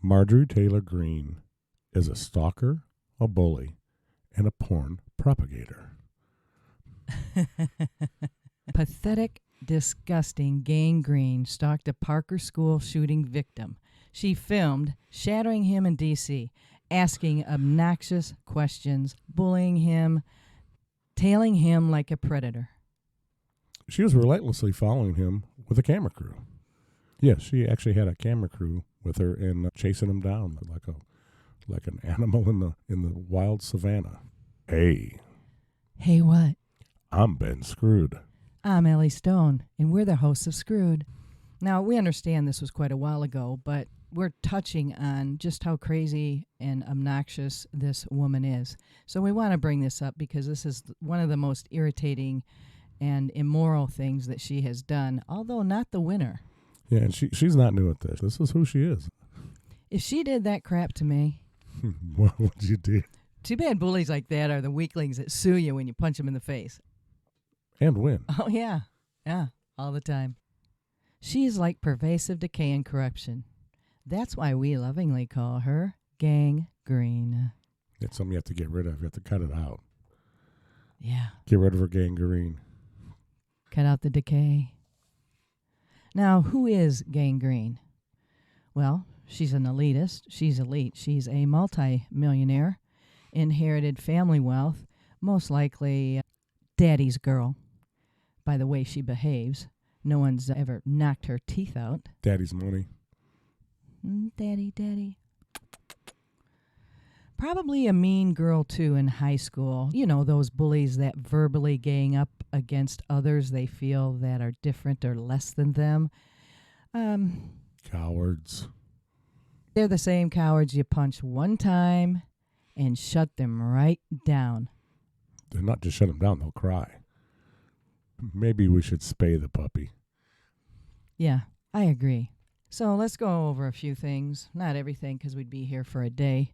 Marjorie Taylor Greene is a stalker, a bully, and a porn propagator. Pathetic, disgusting Greene stalked a Parker school shooting victim. She filmed shattering him in D.C., asking obnoxious questions, bullying him, tailing him like a predator. She was relentlessly following him with a camera crew. Yes, she actually had a camera crew with her and chasing him down like an animal in the wild savannah. Hey. Hey, what? I'm Ben Scrood. I'm Elly Stone, and we're the hosts of Scrood. Now, we understand this was quite a while ago, but we're touching on just how crazy and obnoxious this woman is. So we want to bring this up because this is one of the most irritating and immoral things that she has done, although not the winner. Yeah, and she's not new at this. This is who she is. If she did that crap to me... What would you do? Too bad bullies like that are the weaklings that sue you when you punch them in the face. And win. Oh, yeah. Yeah, all the time. She's like pervasive decay and corruption. That's why we lovingly call her gangrene. It's something you have to get rid of. You have to cut it out. Yeah. Get rid of her gangrene. Cut out the decay. Now, who is gangrene? Well, she's an elitist. She's elite. She's a multi-millionaire, inherited family wealth, most likely daddy's girl. By the way she behaves, no one's ever knocked her teeth out. Daddy's money. Daddy. Probably a mean girl, too, in high school. You know, those bullies that verbally gang up against others they feel that are different or less than them. Cowards. They're the same cowards you punch one time and shut them right down. They're not just shut them down, they'll cry. Maybe we should spay the puppy. Yeah, I agree. So let's go over a few things. Not everything, because we'd be here for a day.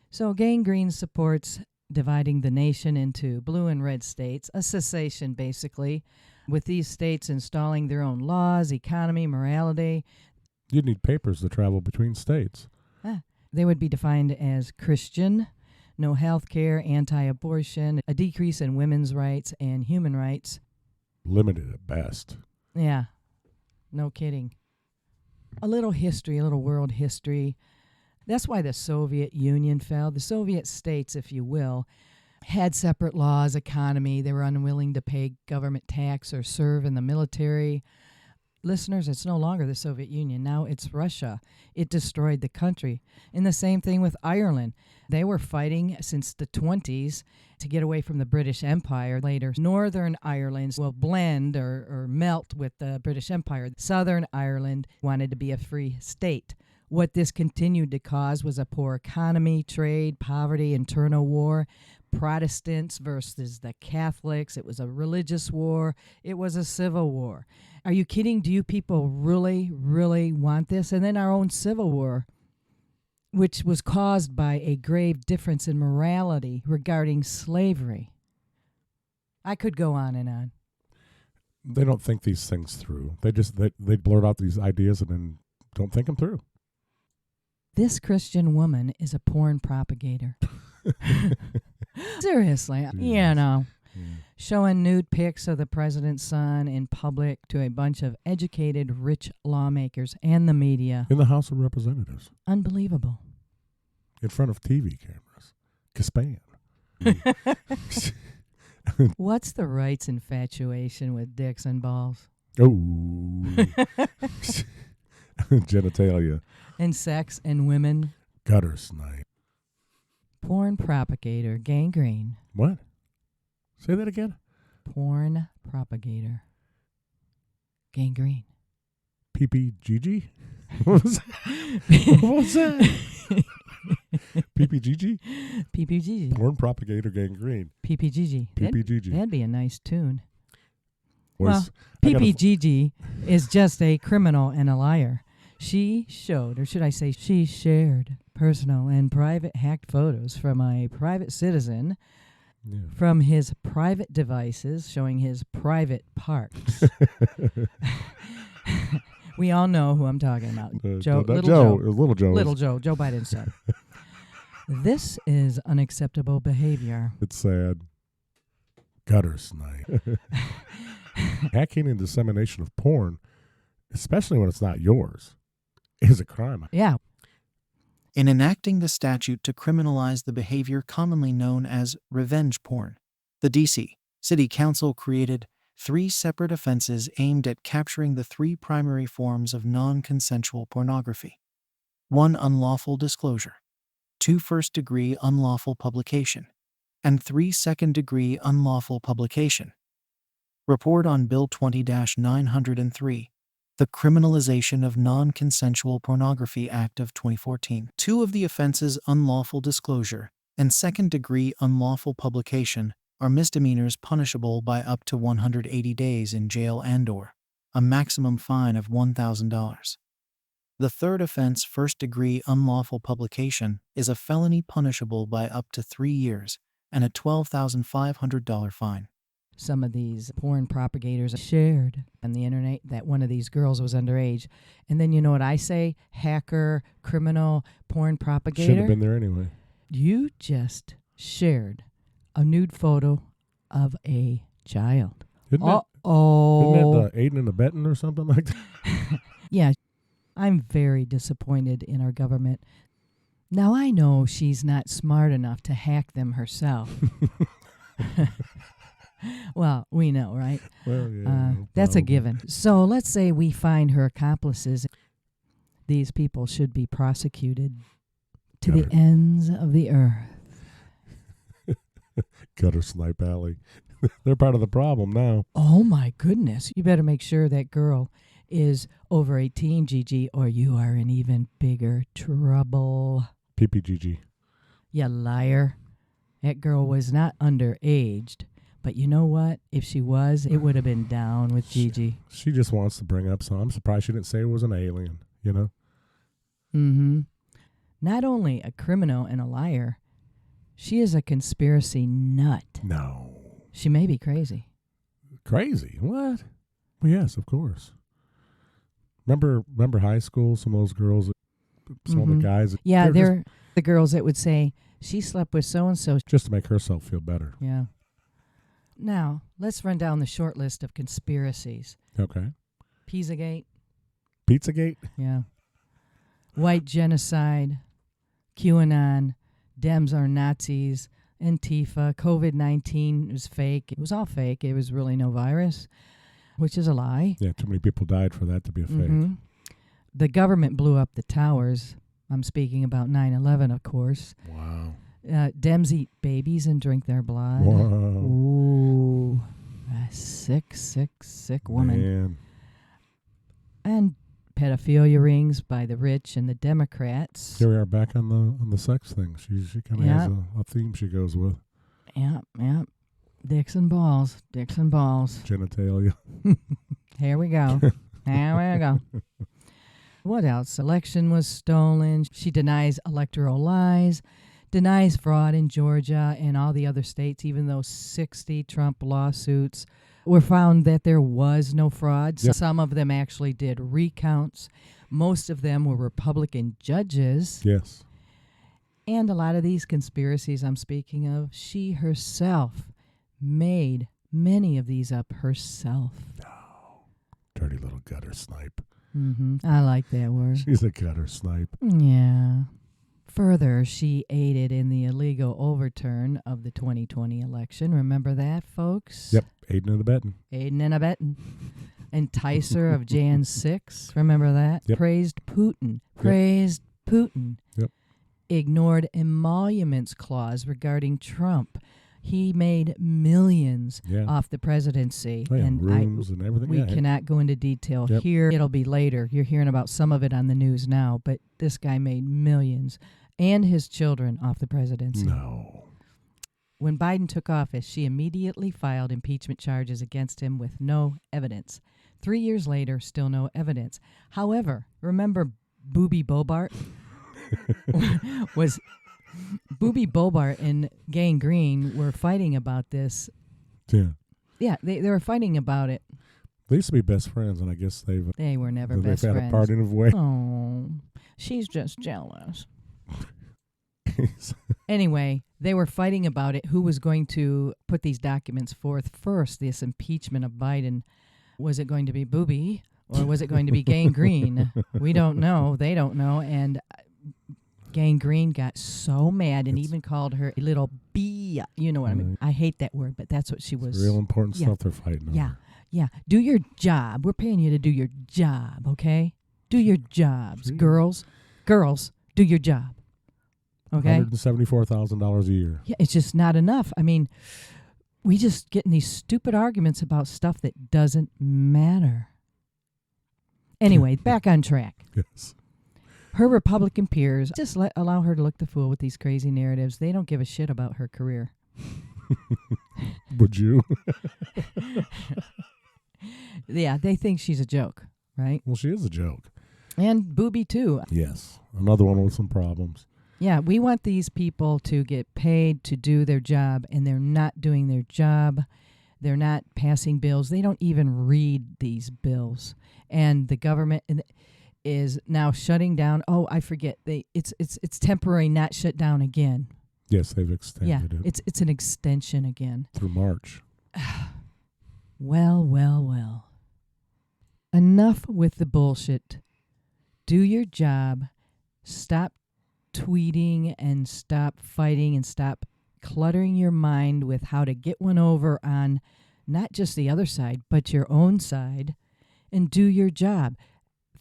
So gangrene supports dividing the nation into blue and red states, a secession basically, with these states installing their own laws, economy, morality. You'd need papers to travel between states. They would be defined as Christian, no health care, anti-abortion, a decrease in women's rights and human rights. Limited at best. Yeah, no kidding. A little history, a little world history. That's why the Soviet Union fell. The Soviet states, if you will, had separate laws, economy. They were unwilling to pay government tax or serve in the military. Listeners, it's no longer the Soviet Union. Now it's Russia. It destroyed the country. And the same thing with Ireland. They were fighting since the 20s to get away from the British Empire. Later, Northern Ireland will blend or melt with the British Empire. Southern Ireland wanted to be a free state. What this continued to cause was a poor economy, trade, poverty, internal war. Protestants versus the Catholics. It was a religious war. It was a civil war. Are you kidding? Do you people really, really want this? And then our own civil war, which was caused by a grave difference in morality regarding slavery. I could go on and on. They don't think these things through. They blurt out these ideas and then don't think them through. This Christian woman is a porn propagator. Seriously, Yes. you know, Yeah. showing nude pics of the president's son in public to a bunch of educated, rich lawmakers and the media. In the House of Representatives. Unbelievable. In front of TV cameras. Kaspan. What's the right's infatuation with dicks and balls? Oh. Genitalia. And sex and women? Gutter snipe. Porn propagator, gangrene. What? Say that again? Porn propagator, gangrene. PPGG? What was that? What was that? PPGG? PPGG. Porn propagator gangrene. PPGG. PPGG. That'd be a nice tune. Where's- Well, PPGG is just a criminal and a liar. She showed, or should I say she shared, personal and private hacked photos from a private citizen Yeah. from his private devices showing his private parts We all know who I'm talking about. Joe, Little Joe. Little Joe. Joe Biden's son. This is unacceptable behavior. It's sad. Gutter snipe. Hacking and dissemination of porn, especially when it's not yours, is a crime. Yeah. In enacting the statute to criminalize the behavior commonly known as revenge porn, the D.C. City Council created 3 separate offenses aimed at capturing the 3 primary forms of non-consensual pornography. 1 unlawful disclosure, 2 first-degree unlawful publication, and 3 second-degree unlawful publication. Report on Bill 20-903, the Criminalization of Non-Consensual Pornography Act of 2014. 2 of the offenses, unlawful disclosure and second-degree unlawful publication, are misdemeanors punishable by up to 180 days in jail and/or a maximum fine of $1,000. The third offense, first-degree unlawful publication, is a felony punishable by up to 3 years and a $12,500 fine. Some of these porn propagators shared on the internet that one of these girls was underage. And then you know what I say? Hacker, criminal, porn propagator. Shouldn't have been there anyway. You just shared a nude photo of a child. Isn't that aiding and abetting or something like that? Yeah. I'm very disappointed in our government. Now, I know she's not smart enough to hack them herself. Well, we know, right? Well, yeah, that's a given. So let's say we find her accomplices. These people should be prosecuted to the ends of the earth. Gutter snipe alley. They're part of the problem now. Oh, my goodness. You better make sure that girl is over 18, Gigi, or you are in even bigger trouble. PPGG. You liar. That girl was not underaged. But you know what? If she was, it would have been down with Gigi. She just wants to bring up some. I'm surprised she didn't say it was an alien, you know? Mm-hmm. Not only a criminal and a liar, she is a conspiracy nut. No. She may be crazy. Crazy? What? Well, yes, of course. Remember high school? Some of those girls, some of the guys. Yeah, they're the girls that would say, she slept with so-and-so. Just to make herself feel better. Yeah. Now, let's run down the short list of conspiracies. Okay. Pizzagate. Pizzagate? Yeah. White genocide. QAnon. Dems are Nazis. Antifa. COVID-19 was fake. It was all fake. It was really no virus, which is a lie. Yeah, too many people died for that to be a fake. The government blew up the towers. I'm speaking about 9/11, of course. Wow. Dems eat babies and drink their blood. Wow. Ooh. A sick woman. Man. And pedophilia rings by the rich and the Democrats. Here we are back on the sex thing. She kind of has a theme she goes with. Yeah. Dicks and balls. Genitalia. Here we go. What else? Election was stolen. She denies electoral lies. Denies fraud in Georgia and all the other states, even though 60 Trump lawsuits were found that there was no fraud. Yep. Some of them actually did recounts. Most of them were Republican judges. Yes. And a lot of these conspiracies I'm speaking of, she herself made many of these up herself. No. Dirty little gutter snipe. I like that word. She's a gutter snipe. Yeah. Further, she aided in the illegal overturn of the 2020 election. Remember that, folks? Yep, aiding and abetting. Aiding and abetting. Enticer of Jan 6. Remember that? Yep. Praised Putin. Yep. Ignored emoluments clause regarding Trump. He made millions off the presidency. Oh, yeah, and rooms and everything. We cannot go into detail here. It'll be later. You're hearing about some of it on the news now, but this guy made millions and his children off the presidency. No. When Biden took office, she immediately filed impeachment charges against him with no evidence. 3 years later, still no evidence. However, remember Booby Bobart? Booby Bobart and Gang Green were fighting about this. Yeah. Yeah, they were fighting about it. They used to be best friends, and I guess They were never they've best had friends. a parting of ways. Oh, she's just jealous. Anyway, they were fighting about it. Who was going to put these documents forth first? This impeachment of Biden. Was it going to be Booby or was it going to be Gang Green? We don't know. They don't know. And Gang Green got so mad and even called her a little bee. You know what I mean? I hate that word, but that's what she was. It's real important stuff they're fighting over. Yeah. Do your job. We're paying you to do your job, okay? Do your jobs. Girls, do your job. Okay? $174,000 a year. Yeah, it's just not enough. I mean, we just get in these stupid arguments about stuff that doesn't matter. Anyway, back on track. Yes. Her Republican peers just allow her to look the fool with these crazy narratives. They don't give a shit about her career. Would you? Yeah, they think she's a joke, right? Well, she is a joke. And Booby, too. Yes. Another one with some problems. Yeah, we want these people to get paid to do their job, and they're not doing their job. They're not passing bills. They don't even read these bills. And the government is now shutting down. Oh, I forget. It's temporary, not shut down again. Yes, they've extended it. It's an extension again. Through March. Well. Enough with the bullshit. Do your job. Stop tweeting and stop fighting and stop cluttering your mind with how to get one over on not just the other side, but your own side, and do your job.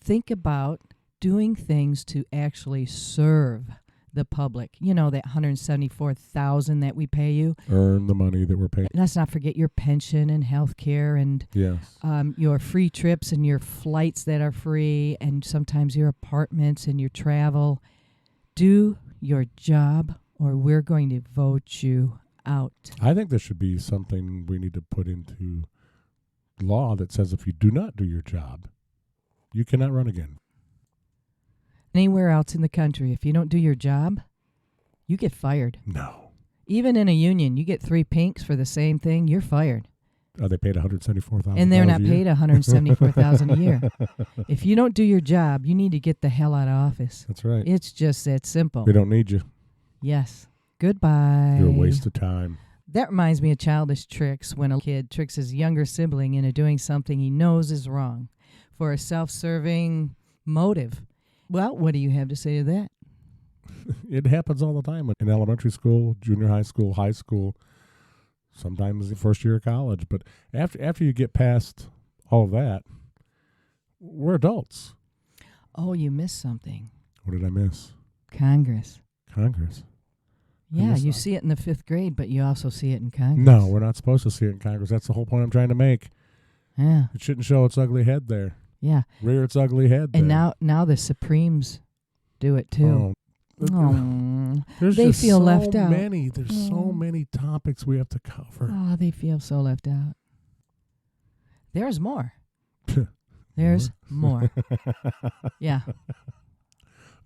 Think about doing things to actually serve the public. You know, that $174,000 that we pay you. Earn the money that we're paying. Let's not forget your pension and health care and your free trips and your flights that are free and sometimes your apartments and your travel. Do your job or we're going to vote you out. I think there should be something we need to put into law that says if you do not do your job, you cannot run again. Anywhere else in the country, if you don't do your job, you get fired. No. Even in a union, you get 3 pinks for the same thing, you're fired. Are they paid $174,000? And they're not paid $174,000 a year. If you don't do your job, you need to get the hell out of office. That's right. It's just that simple. We don't need you. Yes. Goodbye. You're a waste of time. That reminds me of childish tricks when a kid tricks his younger sibling into doing something he knows is wrong for a self-serving motive. Well, what do you have to say to that? It happens all the time in elementary school, junior high school, sometimes the first year of college. But after you get past all of that, we're adults. Oh, you missed something. What did I miss? Congress. Yeah, you see it in the 5th grade, but you also see it in Congress. No, we're not supposed to see it in Congress. That's the whole point I'm trying to make. Yeah. It shouldn't show its ugly head there. Yeah. Rear its ugly head there. And now the Supremes do it too. There's they just feel so left out. There's so many topics we have to cover. Oh, they feel so left out. There's more. There's more. Yeah.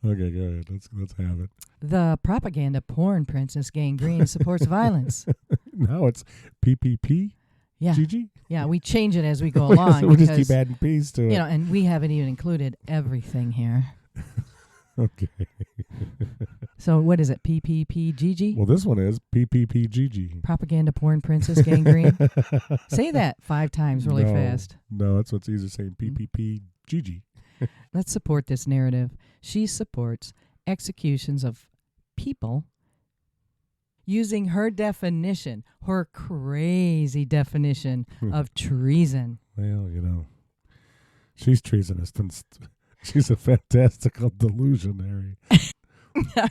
Okay, go ahead. Let's have it. The propaganda porn princess Gang Green supports violence. Now it's PPP. Yeah. GG? Yeah, we change it as we go along. We just keep adding P's to it. You know, and we haven't even included everything here. Okay. So what is it? PPPGG? Well, this one is PPPGG. Propaganda porn princess Gang Green. Say that 5 times really fast. No, that's what's easier saying. PPPGG. Let's support this narrative. She supports executions of people using her definition, her crazy definition of treason. Well, you know, she's treasonous. She's a fantastical delusionary. Yeah.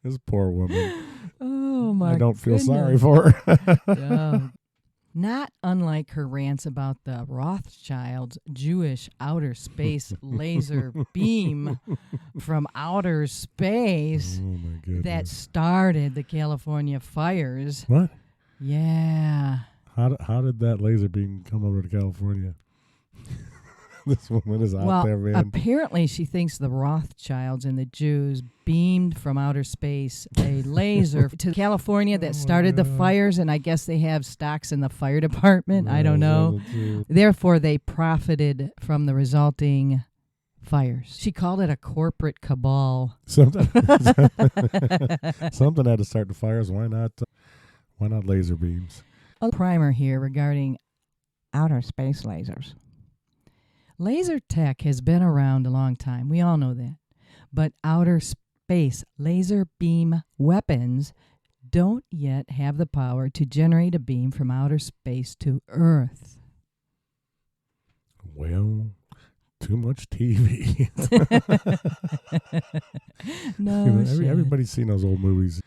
This poor woman. Oh, my I don't feel goodness. sorry for Yeah. her. Not unlike her rants about the Rothschilds' Jewish outer space laser beam from outer space that started the California fires. What? Yeah. How did that laser beam come over to California? This woman is out Well, there, man. apparently she thinks the Rothschilds and the Jews beamed from outer space a laser to California that started the fires, and I guess they have stocks in the fire department. I don't know. Therefore, they profited from the resulting fires. She called it a corporate cabal. Something had to start the fires. Why not laser beams? A primer here regarding outer space lasers. Laser tech has been around a long time. We all know that. But outer space laser beam weapons don't yet have the power to generate a beam from outer space to Earth. Well, too much TV. No, everybody's seen those old movies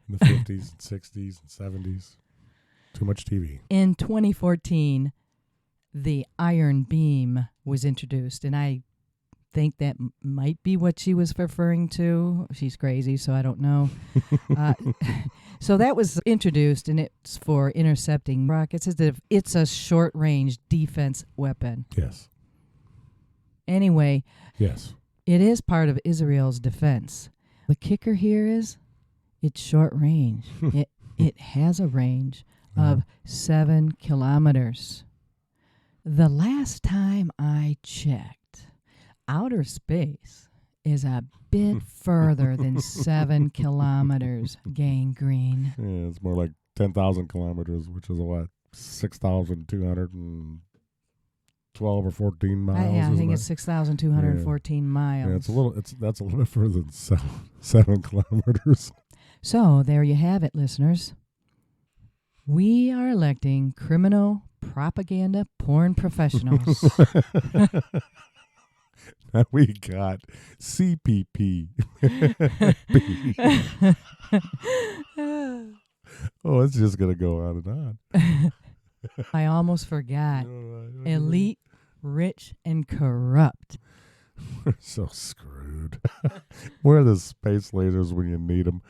in the 50s and 60s and 70s. Too much TV. In 2014, the iron beam was introduced, and I think that might be what she was referring to. She's crazy, so I don't know. So that was introduced, and it's for intercepting rockets. It's a short-range defense weapon. Yes. Anyway, Yes. it is part of Israel's defense. The kicker here is it's short range. It has a range of 7 kilometers. The last time I checked, outer space is a bit further than 7 kilometers, Gang Green. Yeah, it's more like 10,000 kilometers, which is what, 6,212 or 14 miles. I think it's 6,214 miles. Yeah, that's a little bit further than 7 kilometers. So there you have it, listeners. We are electing criminal propaganda porn professionals. Now we got CPP. Oh, it's just going to go on and on. I almost forgot. Elite, rich, and corrupt. We're so screwed. Where are the space lasers when you need them?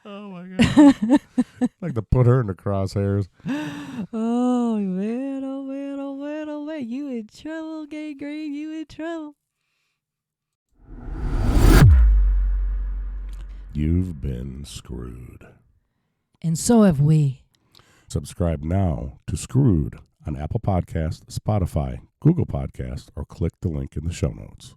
Oh, my God. Like to put her in the crosshairs. Oh, man, oh, man, oh, man, oh, man. You in trouble, Gang Green. You in trouble. You've been screwed. And so have we. Subscribe now to Scrood on Apple Podcasts, Spotify, Google Podcasts, or click the link in the show notes.